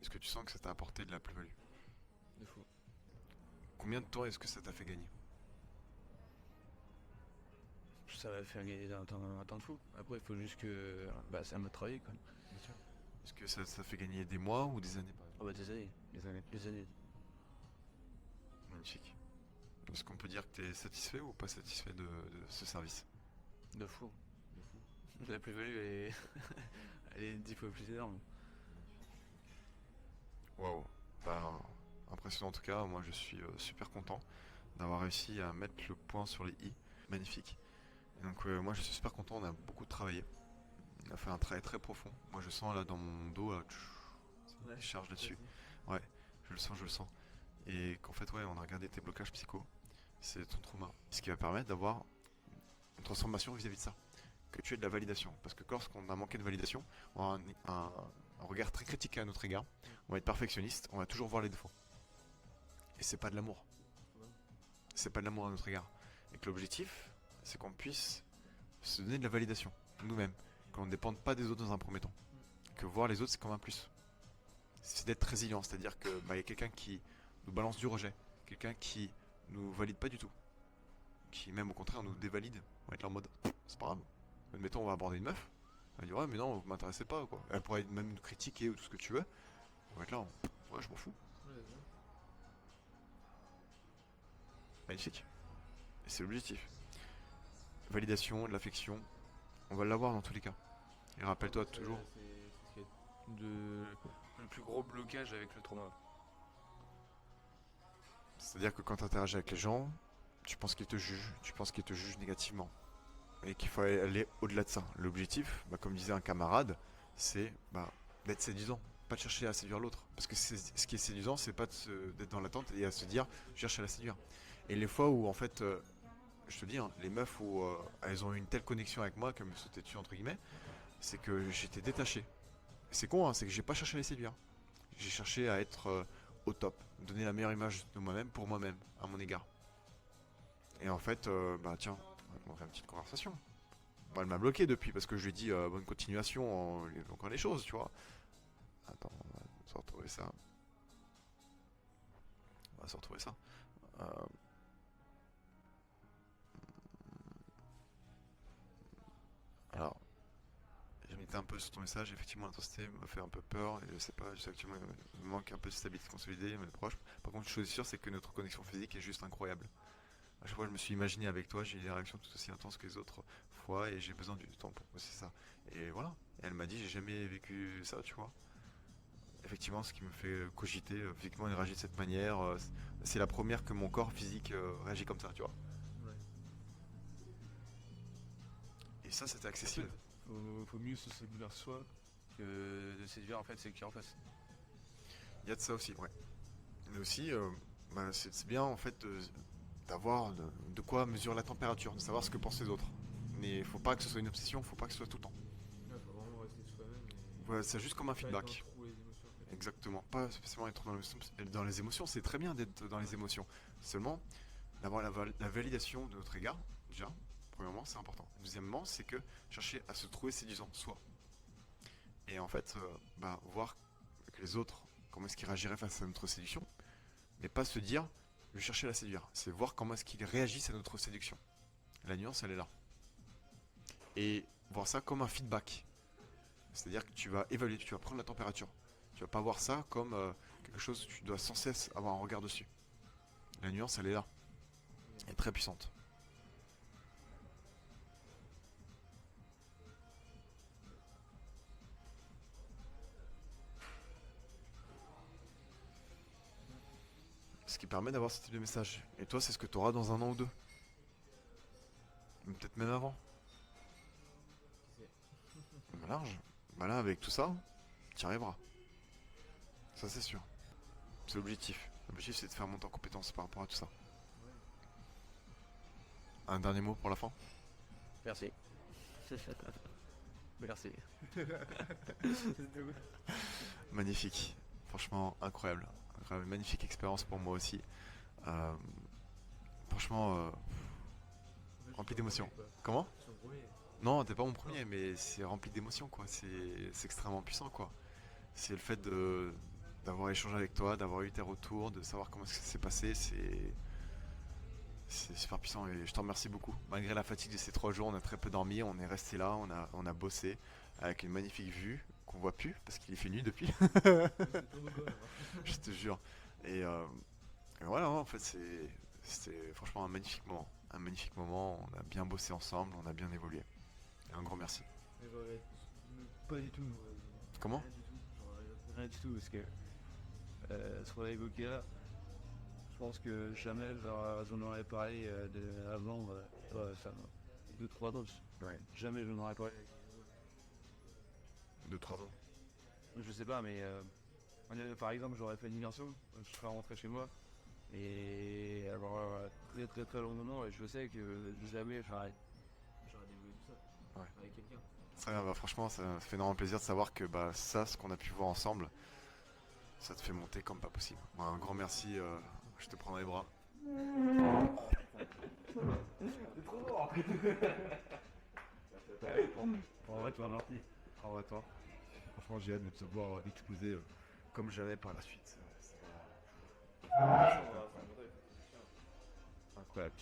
est-ce que tu sens que ça t'a apporté de la plus-value? De fou. Combien de temps est-ce que ça t'a fait gagner? Ça va faire gagner un temps de fou. Après, il faut juste que. Bah, c'est à moi de travailler, quoi. Bien sûr. Est-ce que ça fait gagner des mois ou des années par Oh exemple? bah, des années. Des années. Des années. Magnifique. Est-ce qu'on peut dire que tu es satisfait ou pas satisfait de ce service? De fou. La plus-value, elle est. Elle est 10 fois plus énorme. Waouh. Bah, impressionnant en tout cas. Moi, je suis super content d'avoir réussi à mettre le point sur les i. Magnifique. Et donc, moi, je suis super content. On a beaucoup travaillé. On a fait un travail très profond. Moi, je sens là dans mon dos, là, Ouais, qui charge là-dessus. vas-y. Ouais, je le sens, je le sens. Et qu'en fait, ouais, on a regardé tes blocages psycho. C'est ton trauma. Ce qui va permettre d'avoir une transformation vis-à-vis de ça. Que tu aies de la validation. Parce que lorsqu'on a manqué de validation, on a un regard très critique à notre égard. On va être perfectionniste, on va toujours voir les défauts. Et c'est pas de l'amour. C'est pas de l'amour à notre égard. Et que l'objectif, c'est qu'on puisse se donner de la validation, nous-mêmes. Qu'on ne dépende pas des autres dans un premier temps. Que voir les autres, c'est comme un plus. C'est d'être résilient, c'est-à-dire que y a quelqu'un qui nous balance du rejet, quelqu'un qui nous valide pas du tout, qui même au contraire nous dévalide. On va être là en mode, c'est pas grave. Admettons, on va aborder une meuf, elle va dire ouais mais non, vous m'intéressez pas quoi. Elle pourrait même nous critiquer ou tout ce que tu veux. On va être là, ouais je m'en fous. Magnifique. Et c'est l'objectif. Validation, de l'affection, on va l'avoir dans tous les cas. Et Ah bah, rappelle-toi toujours, c'est ce qui est le plus gros blocage avec le trauma. c'est-à-dire que quand tu interagis avec les gens, tu penses qu'ils te jugent, tu penses qu'ils te jugent négativement. Et qu'il faut aller au-delà de ça. L'objectif, comme disait un camarade, c'est d'être séduisant, pas de chercher à séduire l'autre. Parce que ce qui est séduisant, c'est pas d'être dans l'attente et à se dire, je cherche à la séduire. Et les fois où, en fait, je te dis, hein, les meufs où elles ont eu une telle connexion avec moi, qu'elles me sautaient dessus, entre guillemets, c'est que j'étais détaché. C'est con, hein, c'est que j'ai pas cherché à les séduire. J'ai cherché à être au top, donner la meilleure image de moi-même pour moi-même, à mon égard. Et en fait, tiens, on va faire une petite conversation. Bon, elle m'a bloqué depuis parce que je lui ai dit bonne continuation, encore les choses, tu vois. Attends, on va se retrouver ça. On va se retrouver ça. Euh, alors, j'ai mis un peu sur ton message, effectivement l'intensité m'a fait un peu peur, et je sais pas, je sais actuellement il me manque un peu de stabilité consolidée, mais proche. Par contre, une chose est sûre, c'est que notre connexion physique est juste incroyable. À chaque fois, je me suis imaginé avec toi, j'ai eu des réactions tout aussi intenses que les autres fois, et j'ai besoin du temps pour c'est ça. Et voilà. Et elle m'a dit, j'ai jamais vécu ça, tu vois. Effectivement, ce qui me fait cogiter, physiquement, il réagit de cette manière. C'est la première que mon corps physique réagit comme ça, tu vois. Ouais. Et ça, c'était En fait, accessible. faut mieux se séduire soi que de séduire en fait ceux qui en face. Il y a de ça aussi, ouais. Mais aussi, c'est bien en fait d'avoir de quoi mesurer la température, de savoir ce que pensent les autres. Mais il faut pas que ce soit une obsession, faut pas que ce soit tout le temps. Ouais, faut vraiment rester soi-même Voilà, c'est juste comme un et pas être dans le feedback. trou les émotions en fait. Exactement. Pas spécialement être dans les émotions. C'est très bien d'être dans les émotions. Seulement, d'avoir la validation de notre égard, déjà, premièrement, c'est important. Deuxièmement, c'est que chercher à se trouver séduisant, soi. Et en fait, voir que les autres, comment est-ce qu'ils réagiraient face à notre séduction, mais pas se dire, je vais chercher à la séduire. C'est voir comment est-ce qu'ils réagissent à notre séduction. La nuance, elle est là. Et voir ça comme un feedback. C'est-à-dire que tu vas évaluer, tu vas prendre la température. Tu vas pas voir ça comme quelque chose que tu dois sans cesse avoir un regard dessus. La nuance, elle est là. Elle est très puissante. Ce qui permet d'avoir ce type de message. Et toi, c'est ce que tu auras dans un an ou deux. Peut-être même avant. Qui sait. Large. Bah là, avec tout ça, tu y arriveras. Ça, c'est sûr. C'est l'objectif. L'objectif, c'est de faire monter en compétence par rapport à tout ça. Ouais. Un dernier mot pour la fin. Merci. Merci. Magnifique. Franchement, incroyable. Incroyable. Magnifique expérience pour moi aussi. Euh, franchement, rempli d'émotions. Comment? Son premier. Non, t'es pas mon premier, mais c'est rempli d'émotions, quoi. C'est extrêmement puissant, quoi. C'est le fait d'avoir échangé avec toi, d'avoir eu tes retours, de savoir comment ça s'est passé, c'est super puissant et je t'en remercie beaucoup. Malgré la fatigue de ces 3 jours, on a très peu dormi, on est resté là, on a bossé avec une magnifique vue qu'on voit plus parce qu'il est fait nuit depuis. C'est trop beau, quoi. Je te jure. Et, euh, et voilà, en fait, c'était franchement un magnifique moment. Un magnifique moment, on a bien bossé ensemble, on a bien évolué. Et un grand merci. Mais pas du tout. Comment? Rien du tout. Genre, rien du tout, parce que ce qu'on a évoqué là, je pense que jamais j'en aurais parlé avant, enfin, 2-3 ans. Ouais. Jamais je n'en aurais parlé. 2-3 ans. Je sais pas, mais par exemple, j'aurais fait une immersion, je serais rentré chez moi, et alors très très très longtemps, et je sais que jamais j'aurais dévoilé tout ça Ouais. avec quelqu'un. Très bien, bah, franchement, ça fait énormément plaisir de savoir que bah, ça, ce qu'on a pu voir ensemble, ça te fait monter comme pas possible. Bah, un grand merci, je te prends dans les bras. C'est trop bon. En vrai, tu m'as marqué. Au revoir, toi. Franchement, j'ai hâte de te voir exploser comme jamais par la suite. Incroyable.